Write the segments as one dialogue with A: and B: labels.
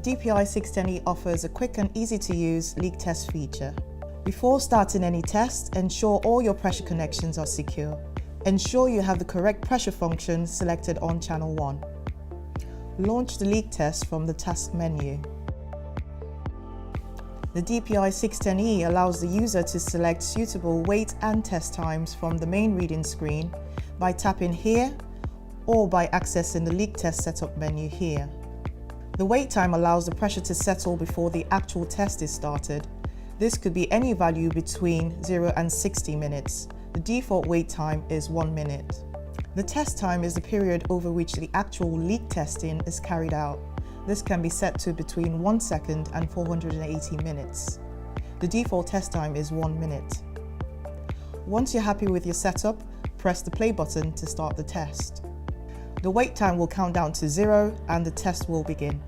A: DPI610E offers a quick and easy to use leak test feature. Before starting any test, ensure all your pressure connections are secure. Ensure you have the correct pressure function selected on channel 1. Launch the leak test from the task menu. The DPI610E allows the user to select suitable wait and test times from the main reading screen by tapping here or by accessing the leak test setup menu here. The wait time allows the pressure to settle before the actual test is started. This could be any value between 0 and 60 minutes. The default wait time is 1 minute. The test time is the period over which the actual leak testing is carried out. This can be set to between 1 second and 480 minutes. The default test time is 1 minute. Once you're happy with your setup, press the play button to start the test. The wait time will count down to 0 and the test will begin.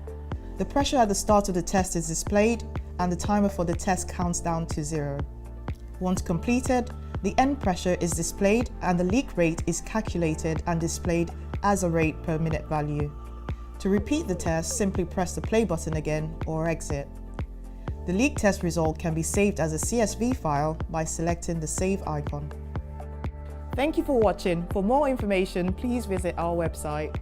A: The pressure at the start of the test is displayed and the timer for the test counts down to 0. Once completed, the end pressure is displayed and the leak rate is calculated and displayed as a rate per minute value. To repeat the test, simply press the play button again or exit. The leak test result can be saved as a CSV file by selecting the save icon. Thank you for watching. For more information, please visit our website.